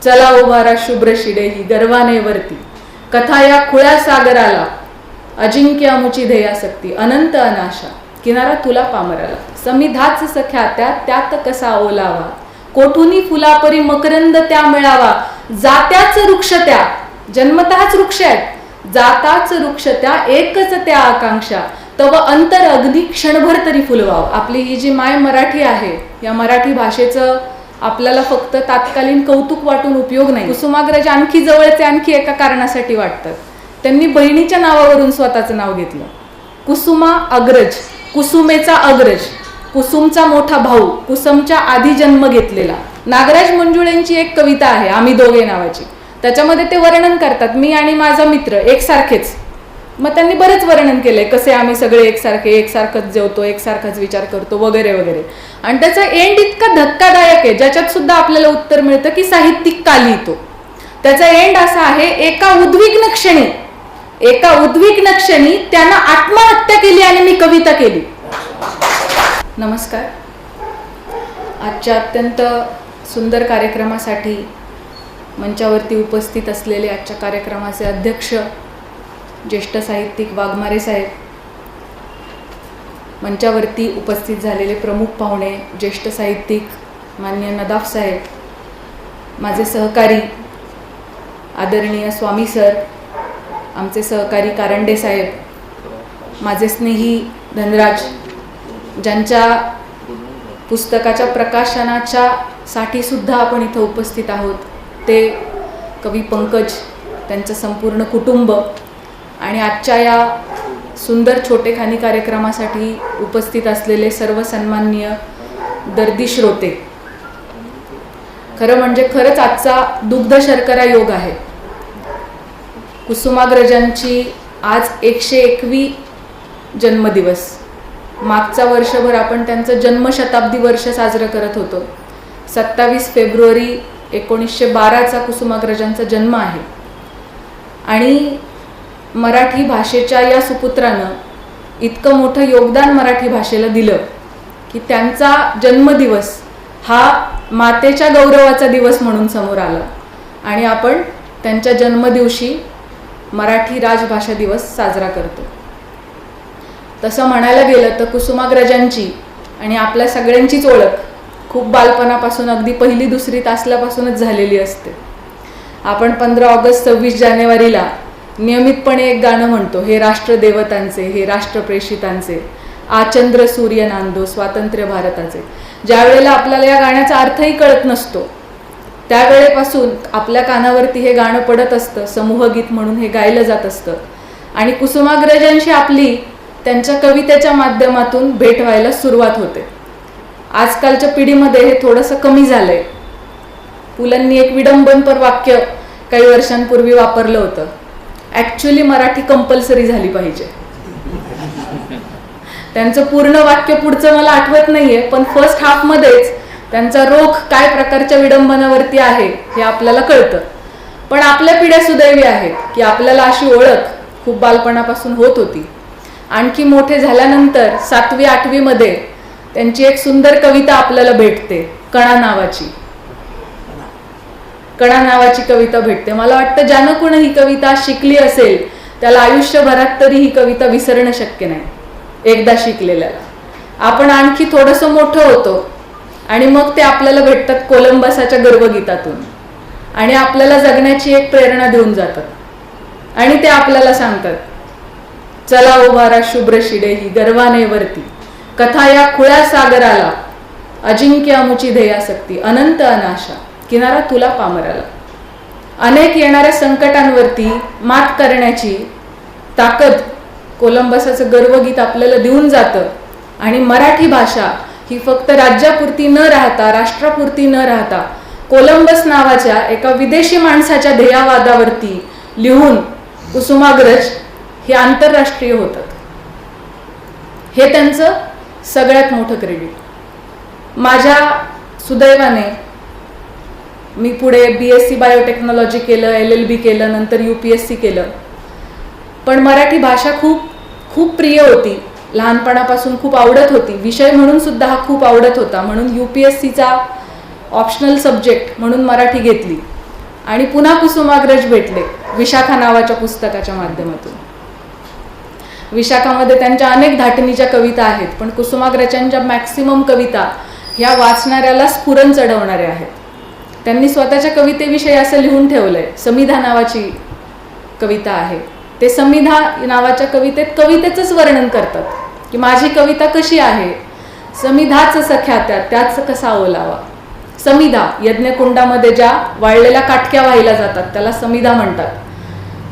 चला उभारा शुभ्र शिडेही गर्वाने वरती, कथा या खुळ्या सागराला, अजिंक्य अमुची ध्येयासक्ती अनंत अनाशा, किनारा तुला पामराला. समिधाच सख्या त्यात कसा ओलावा, कोठुनी फुलापरी मकरंद त्या मिळावा. जात्याच वृक्ष त्या, जन्मतःच वृक्ष आहेत, जाताच वृक्ष त्या, एकच त्या आकांक्षा, तव अंतर अगदी क्षणभर तरी फुलवाव. आपली ही जी माय मराठी आहे, या मराठी भाषेचं आपल्याला फक्त तात्कालीन कौतुक वाटून उपयोग नाही. कुसुमाग्रज आणखी जवळचे आणखी एका कारणासाठी वाटतात. त्यांनी बहिणीच्या नावावरून स्वतःचं नाव घेतलं, कुसुमा अग्रज, कुसुमेचा अग्रज, कुसुमचा मोठा भाऊ, कुसुमच्या आधी जन्म घेतलेला. नागराज मंजुळेंची एक कविता आहे आम्ही दोघे नावाची, त्याच्यामध्ये ते वर्णन करतात, मी आणि माझा मित्र एकसारखेच. मग त्यांनी बरेच वर्णन केलंय, कसे आम्ही सगळे एकसारखे, एकसारखंच जेवतो, एकसारखाच विचार करतो वगैरे वगैरे. आणि त्याचा एंड इतका धक्कादायक आहे, ज्याच्यात सुद्धा आपल्याला उत्तर मिळतं की साहित्यिक का लिहितो. त्याचा एंड असा आहे, एका उद्विग्न क्षणी त्यानं आत्महत्या केली आणि मी कविता केली. नमस्कार. आजच्या अत्यंत सुंदर कार्यक्रमासाठी मंचावरती उपस्थित असलेले आजच्या कार्यक्रमाचे अध्यक्ष ज्येष्ठ साहित्यिक वाघमारे साहेब, मंचावरती उपस्थित झालेले प्रमुख पाहुणे ज्येष्ठ साहित्यिक माननीय नदाफ साहेब, माझे सहकारी आदरणीय स्वामी सर, आमचे सहकारी कारंडे साहेब, माझे स्नेही धनराज, ज्यांच्या पुस्तकाच्या प्रकाशनाच्या साठी सुद्धा आपण इथं उपस्थित आहोत, ते कवी पंकज, त्यांचं संपूर्ण कुटुंब, आणि आजच्या या सुंदर छोटेखानी कार्यक्रमासाठी उपस्थित असलेले सर्व सन्माननीय दर्दी श्रोते. खरं म्हणजे खरंच आजचा दुग्ध शर्करा योग आहे. कुसुमाग्रजांची आज 101वी जन्मदिवस. मागचा वर्षभर आपण त्यांचं जन्मशताब्दी वर्ष साजरं करत होतो. 27 फेब्रुवारी 1912चा कुसुमाग्रजांचा जन्म आहे. आणि मराठी भाषेच्या या सुपुत्रानं इतकं मोठं योगदान मराठी भाषेला दिलं की त्यांचा जन्मदिवस हा मातेच्या गौरवाचा दिवस म्हणून समोर आला. आणि आपण त्यांच्या जन्मदिवशी मराठी राजभाषा दिवस साजरा करतो. तसं म्हणायला गेलं तर कुसुमाग्रजांची आणि आपल्या सगळ्यांचीच ओळख खूप बालपणापासून, अगदी पहिली दुसरीत असल्यापासूनच झालेली असते. आपण 15 ऑगस्ट 26 जानेवारीला नियमितपणे एक गाणं म्हणतो, हे राष्ट्रदेवतांचे, हे राष्ट्रप्रेषितांचे, आचंद्र सूर्य नांदो स्वातंत्र्य भारताचे. ज्या वेळेला आपल्याला या गाण्याचा अर्थही कळत नसतो, त्यावेळेपासून आपल्या कानावरती हे गाणं पडत असतं, समूहगीत म्हणून हे गायलं जात असतं. आणि कुसुमाग्रजांशी आपली त्यांच्या कवितेच्या माध्यमातून भेट व्हायला सुरुवात होते. आजकालच्या पिढीमध्ये हे थोडंसं कमी झालंय. पुलंनी एक विडंबनपर वाक्य काही वर्षांपूर्वी वापरलं होतं, ॲक्च्युली मराठी कंपल्सरी झाली पाहिजे. त्यांचं पूर्ण वाक्य पुढचं मला आठवत नाहीये, पण फर्स्ट हाफमध्येच त्यांचा रोख काय प्रकारच्या विडंबनावरती आहे हे आपल्याला कळतं. पण आपल्या पिढ्या सुदैवी आहेत की आपल्याला अशी ओळख खूप बालपणापासून होत होती. आणखी मोठे झाल्यानंतर 7वी 8वी मध्ये त्यांची एक सुंदर कविता आपल्याला भेटते, कणा नावाची कविता भेटते. मला वाटतं ज्यानं कोणी ही कविता शिकली असेल त्याला आयुष्यभरात तरी ही कविता विसरणं शक्य नाही. एकदा शिकलेल्याला आपण आणखी थोडंसं मोठं होतो आणि मग ते आपल्याला भेटतात कोलंबसाच्या गर्वगीतातून आणि आपल्याला जगण्याची एक प्रेरणा देऊन जातात. आणि ते आपल्याला सांगतात, चला उभारा शुभ्र शिडेही गर्वाने वरती, कथा या खुळ्या सागराला, अजिंक्य अमुची ध्येयासक्ती अनंत अनाशा, किनारा तुला पामराला. अनेक येणाऱ्या संकटांवरती मात करण्याची ताकद कोलंबसाचं गर्वगीत आपल्याला देऊन जातं. आणि मराठी भाषा ही फक्त राज्यापुरती न राहता, राष्ट्रापुरती न राहता, कोलंबस नावाच्या एका विदेशी माणसाच्या ध्येयवादावरती लिहून कुसुमाग्रज हे आंतरराष्ट्रीय होतात. हे त्यांचं सगळ्यात मोठं क्रेडिट. माझ्या सुदैवाने मी पुढे BSc बायोटेक्नॉलॉजी केलं, LLB केलं, नंतर UPSC केलं. पण मराठी भाषा खूप खूप प्रिय होती, लहानपणापासून खूप आवडत होती. विषय म्हणून सुद्धा हा खूप आवडत होता, म्हणून UPSCचा ऑप्शनल सब्जेक्ट म्हणून मराठी घेतली. आणि पुन्हा कुसुमाग्रज भेटले विशाखा नावाच्या पुस्तकाच्या माध्यमातून. विशाखामध्ये त्यांच्या अनेक धाटणीच्या कविता आहेत, पण कुसुमाग्रजांच्या मॅक्सिमम कविता ह्या वाचणाऱ्याला स्फुरण चढवणाऱ्या आहेत. त्यांनी स्वतःच्या कवितेविषयी असं लिहून ठेवलंय, समिधा नावाची कविता आहे. ते समिधा नावाच्या कवितेत कवितेचंच वर्णन करतात की माझी कविता कशी आहे. समिधाच सख्या त्याच कसा ओलावा. समिधा यज्ञकुंडामध्ये ज्या वाळलेल्या काटक्या वाहिल्या जातात त्याला समिधा म्हणतात.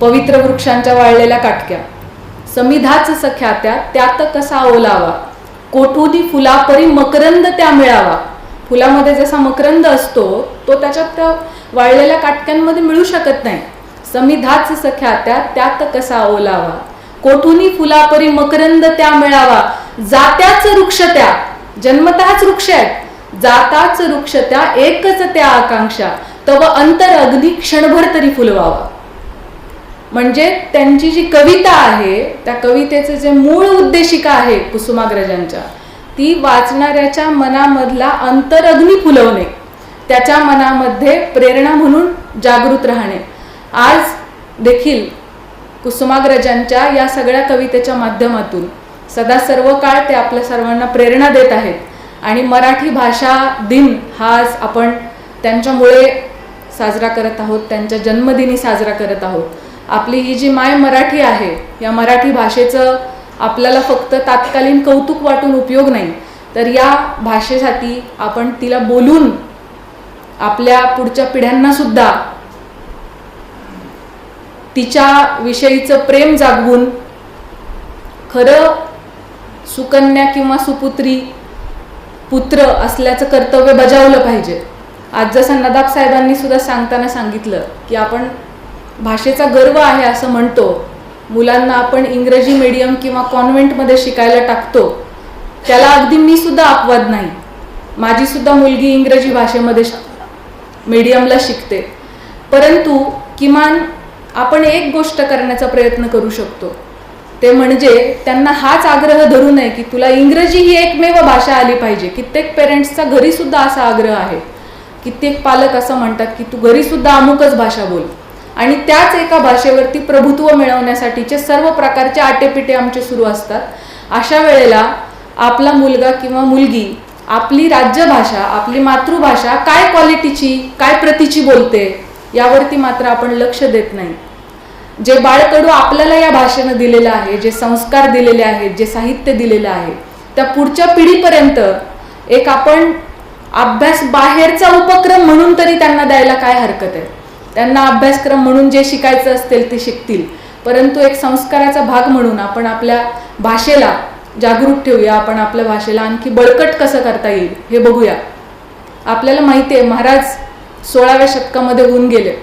पवित्र वृक्षांच्या वाळलेल्या काटक्या. समिधाच सख्या त्यात कसा ओलावा. कोठूनी फुलापरी मकरंद त्या मिळावा. फुलामध्ये जसा मकरंद असतो तो त्याच्यात त्या वाळलेल्या काटक्यांमध्ये मिळू शकत नाही. समिधाच सख्या त्यात कसा ओलावा. कोठूनी फुलापरी मकरंद त्या मिळावा. जात्याच वृक्ष त्या, जन्मतःच वृक्ष आहेत, जाताच वृक्ष त्या एकच त्या आकांक्षा. तव अंतर अग्नी क्षणभर तरी फुलवावा. म्हणजे त्यांची जी कविता आहे त्या कवितेचे जे मूळ उद्देशिका आहे कुसुमाग्रजांच्या, ती वाचणाऱ्याच्या मनामधला अंतरअग्नी फुलवणे, त्याच्या मनामध्ये प्रेरणा म्हणून जागृत राहणे. आज देखील कुसुमाग्रजांच्या या सगळ्या कवितेच्या माध्यमातून सदा सर्व काळ ते आपल्या सर्वांना प्रेरणा देत आहेत. आणि मराठी भाषा दिन हा आज आपण त्यांच्यामुळे साजरा करत आहोत, त्यांच्या जन्मदिनी साजरा करत आहोत. आपली ही जी माय मराठी आहे, या मराठी भाषेचं आपल्याला फक्त तात्कालीन कौतुक वाटून उपयोग नाही, तर या भाषेसाठी आपण तिला बोलून आपल्या पुढच्या पिढ्यांना सुद्धा तिच्या विषयीचं प्रेम जागवून खरं सुकन्या किंवा सुपुत्री पुत्र असल्याचं कर्तव्य बजावलं पाहिजे. आज जसं नदाब साहेबांनी सुद्धा सांगताना सांगितलं की आपण भाषेचा गर्व आहे असं म्हणतो, मुलांना आपण इंग्रजी मीडियम किंवा कॉन्व्हेंटमध्ये शिकायला टाकतो, त्याला अगदी मी सुद्धा अपवाद नाही. माझी सुद्धा मुलगी इंग्रजी भाषेमध्ये मीडियमला शिकते. परंतु किमान आपण एक गोष्ट करण्याचा प्रयत्न करू शकतो, ते म्हणजे त्यांना हाच आग्रह धरू नये की तुला इंग्रजी ही एकमेव भाषा आली पाहिजे. कित्येक पेरेंट्सचा घरी सुद्धा असा आग्रह आहे. कित्येक पालक असं म्हणतात की तू घरी सुद्धा अमुकच भाषा बोल, आणि त्याच एका भाषेवरती प्रभुत्व मिळवण्यासाठीचे सर्व प्रकारचे आटेपिटे आमचे सुरू असतात. अशा वेळेला आपला मुलगा किंवा मुलगी आपली राज्यभाषा, आपली मातृभाषा काय क्वालिटीची, काय प्रतीची बोलते यावरती मात्र आपण लक्ष देत नाही. जे बाळकडू आपल्याला या भाषेनं दिलेलं आहे, जे संस्कार दिलेले आहेत, जे साहित्य दिलेलं आहे, त्या पुढच्या पिढीपर्यंत एक आपण अभ्यास बाहेरचा उपक्रम म्हणून तरी त्यांना द्यायला काय हरकत आहे. त्यांना अभ्यासक्रम म्हणून जे शिकायचं असेल ते शिकतील, परंतु एक संस्काराचा भाग म्हणून आपण आपल्या भाषेला जागरूक ठेवूया. आपण आपल्या भाषेला आणखी बळकट कसं करता येईल हे बघूया. आपल्याला माहिती आहे महाराज 16व्या शतकामध्ये होऊन गेले.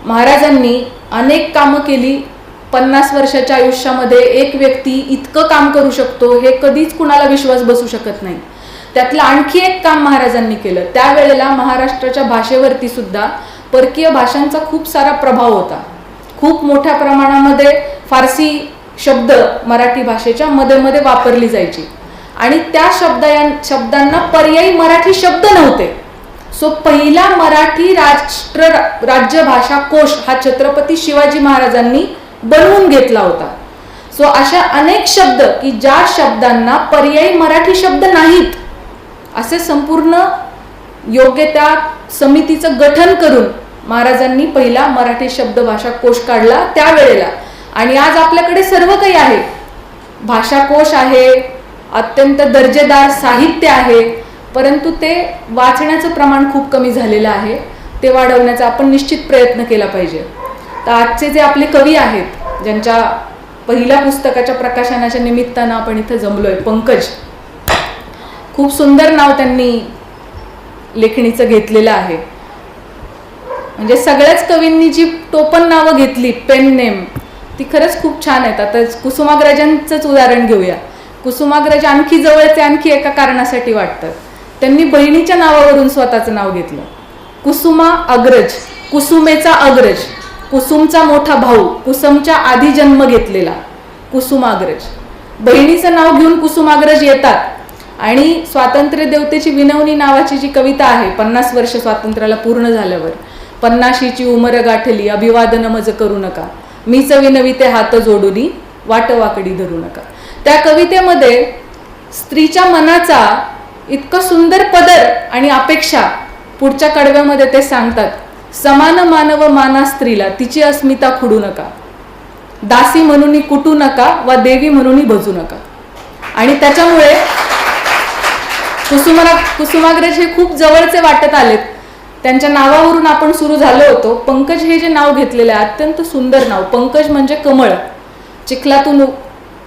महाराजांनी अनेक कामं केली. 50 वर्षाच्या आयुष्यामध्ये एक व्यक्ती इतकं काम करू शकतो हे कधीच कुणाला विश्वास बसू शकत नाही. त्यातलं आणखी एक काम महाराजांनी केलं. त्यावेळेला महाराष्ट्राच्या भाषेवरती सुद्धा परकीय भाषांचा खूप सारा प्रभाव होता. खूप मोठ्या प्रमाणामध्ये फारसी शब्द मराठी भाषेच्या मध्ये मध्ये वापरली जायची आणि त्या शब्दांना पर्यायी मराठी शब्द नव्हते. सो पहिला मराठी राज्यभाषा कोश हा छत्रपती शिवाजी महाराजांनी बनवून घेतला होता. सो अशा अनेक शब्द की ज्या शब्दांना पर्यायी मराठी शब्द नाहीत, असे संपूर्ण योग्य त्या समितीचं गठन करून महाराजांनी पहिला मराठी शब्दभाषा कोश काढला त्यावेळेला. आणि आज आपल्याकडे सर्व काही आहे, भाषाकोश आहे, अत्यंत दर्जेदार साहित्य आहे, परंतु ते वाचण्याचं प्रमाण खूप कमी झालेलं आहे. ते वाढवण्याचा आपण निश्चित प्रयत्न केला पाहिजे. तर आजचे जे आपले कवी आहेत, ज्यांच्या पहिल्या पुस्तकाच्या प्रकाशनाच्या निमित्तानं आपण इथं जमलोय, पंकज, खूप सुंदर नाव त्यांनी लेखणीचं घेतलेलं आहे. म्हणजे सगळ्याच कवींनी जी टोपण नावं घेतली, पेन नेम, ती खरंच खूप छान आहेत. आता कुसुमाग्रजांचंच उदाहरण घेऊया. कुसुमाग्रज आणखी जवळचे आणखी एका कारणासाठी वाटतात. त्यांनी बहिणीच्या नावावरून स्वतःचं नाव घेतलं, कुसुमा अग्रज, कुसुमेचा अग्रज, कुसुमचा मोठा भाऊ, कुसुमच्या आधी जन्म घेतलेला कुसुमाग्रज. बहिणीचं नाव घेऊन कुसुमाग्रज येतात. आणि स्वातंत्र्य देवतेची विनवणी नावाची जी कविता आहे, 50 वर्ष स्वातंत्र्याला पूर्ण झाल्यावर, 50ची उमर गाठली अभिवादन मज करू नका, मीच विनविते हात जोडुनी वाट वाकडी धरू नका. त्या कवितेमध्ये स्त्रीच्या मनाचा इतका सुंदर पदर आणि अपेक्षा पुढच्या कडव्यामध्ये ते सांगतात. समान मानव माना स्त्रीला, तिची अस्मिता खुडू नका, दासी म्हणून कुटू नका वा देवी म्हणून भजू नका. आणि त्याच्यामुळे कुसुमाग्रज हे खूप जवळचे वाटत आलेत. त्यांच्या नावावरून आपण सुरू झालो होतो. पंकज हे जे नाव घेतलेलं आहे अत्यंत सुंदर नाव. पंकज म्हणजे कमळ, चिखलातून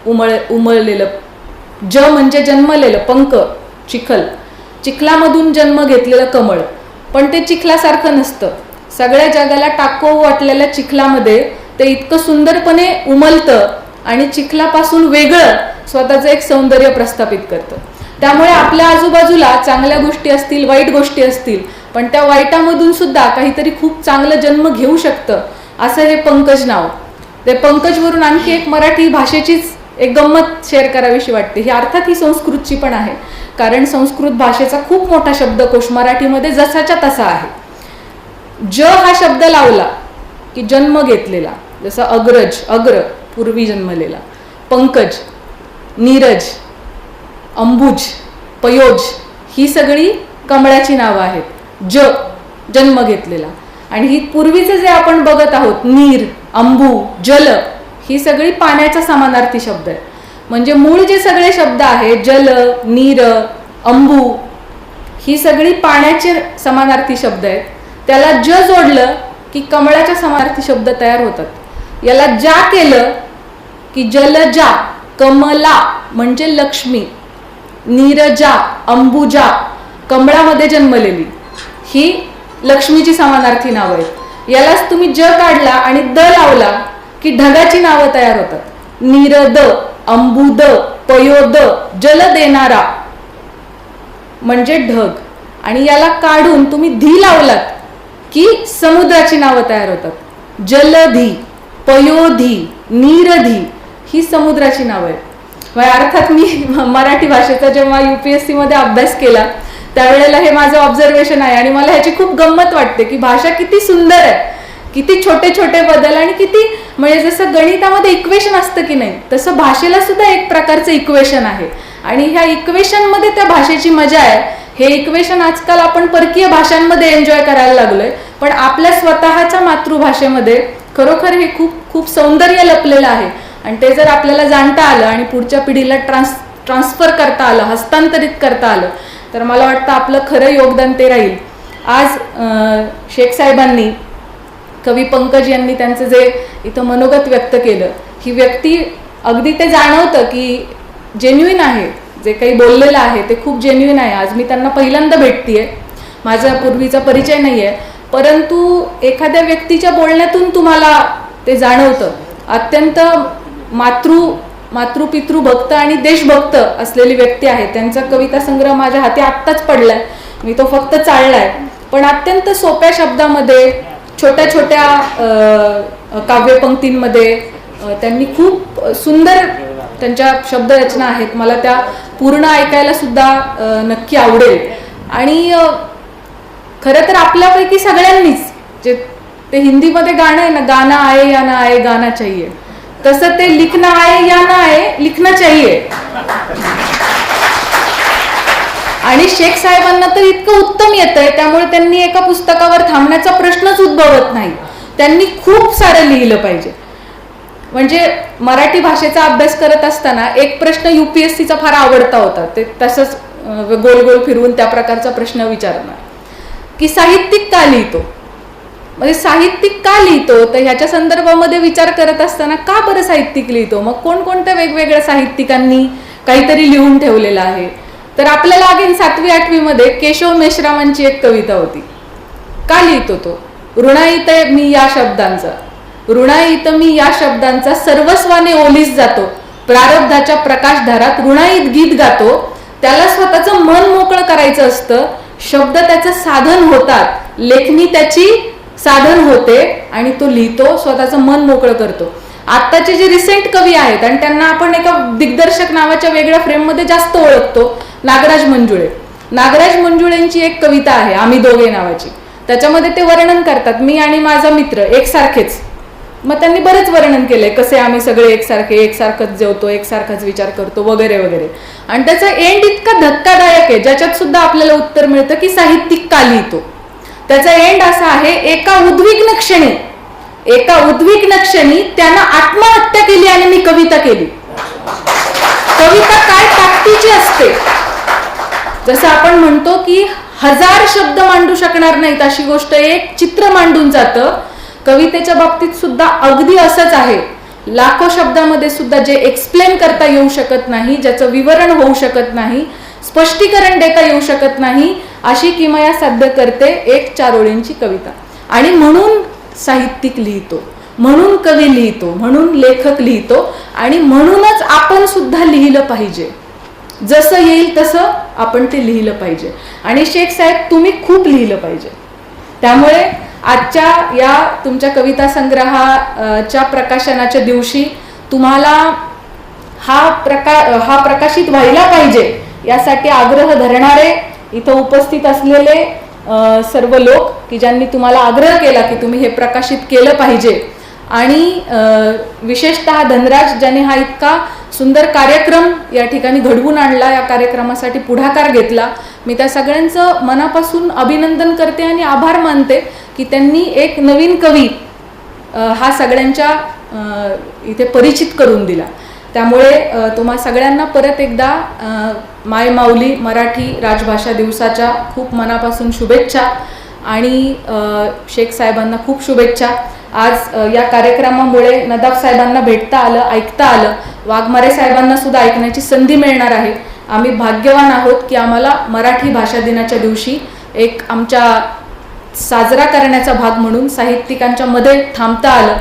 उमळलेलं. ज म्हणजे जन्मलेलं, पंक चिखल, चिखलामधून जन्म घेतलेलं कमळ. पण ते चिखलासारखं नसतं. सगळ्या जगाला टाको वाटलेल्या चिखलामध्ये ते इतकं सुंदरपणे उमलतं आणि चिखलापासून वेगळं स्वतःचं एक सौंदर्य प्रस्थापित करतं. त्यामुळे आपल्या आजूबाजूला चांगल्या गोष्टी असतील, वाईट गोष्टी असतील, पण त्या वाईटामधून सुद्धा काहीतरी खूप चांगलं जन्म घेऊ शकतं, असं हे पंकज नाव. ते पंकजवरून आणखी एक मराठी भाषेचीच एक गंमत शेअर करावीशी वाटते. ही अर्थात ही संस्कृतची पण आहे, कारण संस्कृत भाषेचा खूप मोठा शब्दकोश मराठीमध्ये जसाच्या तसा आहे. ज हा शब्द लावला की जन्म घेतलेला, जसं अग्रज, अग्र पूर्वी जन्मलेला, पंकज, नीरज, अंबुज, पयोज ही सगळी कमळाची नावं आहेत. ज जन्म घेतलेला. आणि ही पूर्वीचे जे आपण बघत आहोत, नीर, अंबू, जल, ही सगळी पाण्याचा समानार्थी शब्द आहे. म्हणजे मूळ जे सगळे शब्द आहेत, जल, नीर, अंबू, ही सगळी पाण्याचे समानार्थी शब्द आहेत. त्याला ज जोडलं की कमळाच्या समानार्थी शब्द तयार होतात. याला जा केलं की जलजा, कमला म्हणजे लक्ष्मी, नीरजा, अंबुजा कमळामध्ये जन्मलेली, ही लक्ष्मीची समानार्थी नावं आहेत. यालाच तुम्ही ज काढला आणि द लावला की ढगाची नावं तयार होतात. नीरद, अंबुद, पयोद, जल देणारा म्हणजे ढग. आणि याला काढून तुम्ही धी लावलात की समुद्राची नावं तयार होतात. जलधी, पयोधी, नीरधी ही समुद्राची नावं आहेत. अर्थात मी मराठी भाषेचा जेव्हा UPSC मध्ये अभ्यास केला त्यावेळेला हे माझं ऑब्झर्वेशन आहे आणि मला ह्याची खूप गंमत वाटते की भाषा किती सुंदर आहे, किती छोटे छोटे बदल आणि किती, म्हणजे जसं गणितामध्ये इक्वेशन असतं की नाही तसं भाषेला सुद्धा एक प्रकारचं इक्वेशन आहे. आणि ह्या इक्वेशन मध्ये त्या भाषेची मजा आहे. हे इक्वेशन आजकाल आपण परकीय भाषांमध्ये एन्जॉय करायला लागलोय, पण आपल्या स्वतःच्या मातृभाषेमध्ये खरोखर हे खूप खूप सौंदर्य लपलेलं आहे. आणि ते जर आपल्याला जाणता आलं आणि पुढच्या पिढीला ट्रान्सफर करता आलं, हस्तांतरित करता आलं, तर मला वाटतं आपलं खरं योगदान ते राहील. आज शेख साहेबांनी, कवी पंकज यांनी त्यांचं जे इथं मनोगत व्यक्त केलं, ही व्यक्ती अगदी ते जाणवतं की जेन्युइन आहे. जे काही बोललेलं आहे ते खूप जेन्युइन आहे. आज मी त्यांना पहिल्यांदा भेटतीये, माझा पूर्वीचा परिचय नाही आहे, परंतु एखाद्या व्यक्तीच्या बोलण्यातून तुम्हाला ते जाणवतं. अत्यंत मातृपितृ भक्त आणि देशभक्त असलेली व्यक्ती आहे. त्यांचा कविता संग्रह माझ्या हाती आत्ताच पडलाय, मी तो फक्त चाळलाय. पण अत्यंत सोप्या शब्दामध्ये, छोट्या छोट्या काव्यपंक्तींमध्ये त्यांनी खूप सुंदर त्यांच्या शब्दरचना आहेत. मला त्या पूर्ण ऐकायला सुद्धा नक्की आवडेल. आणि खरं तर आपल्यापैकी सगळ्यांनीच, जे ते हिंदीमध्ये गाणं आहे ना, गाना आए या ना आए गाना चाहिए, तसं ते लिखना आए या ना आए लिखना चाहिए. आणि शेख साहेबांना तर इतकं उत्तम येतंय, त्यामुळे त्यांनी एका पुस्तकावर थांबण्याचा प्रश्नच उद्भवत नाही. त्यांनी खूप सारं लिहिलं पाहिजे. म्हणजे मराठी भाषेचा अभ्यास करत असताना एक प्रश्न UPSCचा फार आवडता होता. ते तसंच गोल गोल फिरवून त्या प्रकारचा प्रश्न विचारणार की साहित्यिक का लिहितो. म्हणजे साहित्यिक का लिहितो, तर ह्याच्या संदर्भामध्ये विचार करत असताना का बरं साहित्यिक लिहितो, मग कोणकोणत्या वेगवेगळ्या साहित्यिकांनी काहीतरी लिहून ठेवलेलं आहे. तर आपल्याला अगेन 7वी 8वी मध्ये केशव मेश्रामांची एक कविता होती. का लिहितो तो, ऋणाईत मी या शब्दांचा, ऋणाईत मी या शब्दांचा सर्वस्वाने ओलीस जातो, प्रारब्धाच्या प्रकाशधारात ऋणाईत गीत गातो. त्याला स्वतःचं मन मोकळं करायचं असतं, शब्द त्याचं साधन होतात, लेखणी त्याची साधन होते आणि तो लिहितो, स्वतःचं मन मोकळं करतो. आत्ताचे जे रिसेंट कवी आहेत आणि त्यांना आपण एका दिग्दर्शक नावाच्या वेगळ्या फ्रेममध्ये जास्त ओळखतो, नागराज मंजुळे. नागराज मंजुळेंची एक कविता आहे आम्ही दोघे नावाची. त्याच्यामध्ये ते वर्णन करतात, मी आणि माझा मित्र एकसारखेच. मग त्यांनी बरेच वर्णन केलंय, कसे आम्ही सगळे एकसारखे, एकसारखंच जेवतो, एकसारखाच विचार करतो वगैरे वगैरे. आणि त्याचा एंड इतका धक्कादायक आहे, ज्याच्यात सुद्धा आपल्याला उत्तर मिळतं की साहित्यिक का लिहितो. त्याचा एंड असा आहे, एका उद्विग्न क्षणी त्यानं आत्महत्या केली आणि मी कविता केली. कविता काय ताकदीची असते. जसं आपण म्हणतो की 1000 शब्द मांडू शकणार नाहीत अशी गोष्ट एक चित्र मांडून जातं. कवितेच्या बाबतीत सुद्धा अगदी असंच आहे. लाखो शब्दामध्ये सुद्धा जे एक्सप्लेन करता येऊ शकत नाही, ज्याचं विवरण होऊ शकत नाही, स्पष्टीकरण देता येऊ शकत नाही, अशी किमया साध्य करते एक 4 ओळींची कविता. आणि म्हणून साहित्यिक लिहितो, म्हणून कवी लिहितो, म्हणून लेखक लिहितो, आणि म्हणूनच आपण सुद्धा लिहिलं पाहिजे. जसं येईल तसं आपण ते लिहिलं पाहिजे. आणि शेख साहेब, तुम्ही खूप लिहिलं पाहिजे. त्यामुळे आजच्या या तुमच्या कविता संग्रहाच्या प्रकाशनाच्या दिवशी तुम्हाला हा प्रकाशित व्हायला पाहिजे यासाठी आग्रह धरणारे इथं उपस्थित असलेले सर्व लोक की ज्यांनी तुम्हाला आग्रह केला की तुम्ही हे प्रकाशित केलं पाहिजे, आणि विशेषतः धनराज ज्यांनी हा इतका सुंदर कार्यक्रम या ठिकाणी घडवून आणला, या कार्यक्रमासाठी पुढाकार घेतला, मी त्या सगळ्यांचं मनापासून अभिनंदन करते आणि आभार मानते की त्यांनी एक नवीन कवी हा सगळ्यांच्या इथे परिचित करून दिला. त्यामुळे तुम्हा सगळ्यांना परत एकदा माय माऊली मराठी राजभाषा दिवसाच्या खूप मनापासून शुभेच्छा, आणि शेख साहेबांना खूप शुभेच्छा. आज या कार्यक्रमामुळे नदाफ साहेबांना भेटता आलं, ऐकता आलं, वाघमारे साहेबांना सुद्धा ऐकण्याची संधी मिळणार आहे. आम्ही भाग्यवान आहोत की आम्हाला मराठी भाषा दिनाच्या दिवशी एक आमच्या साजरा करण्याचा भाग म्हणून साहित्यिकांच्या मध्ये थांबता आलं,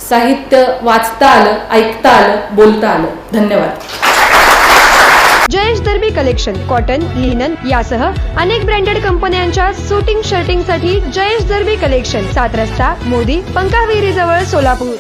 साहित्य वाचता आलं, ऐकता आलं, बोलता आलं. धन्यवाद. जयेश दर्बी कलेक्शन कॉटन, लिनन यासह अनेक ब्रँडेड कंपन्यांच्या सुटिंग शर्टिंग साठी जयेश दर्बी कलेक्शन, 7 रस्ता मोदी पंकाविहिरी जवळ सोलापूर.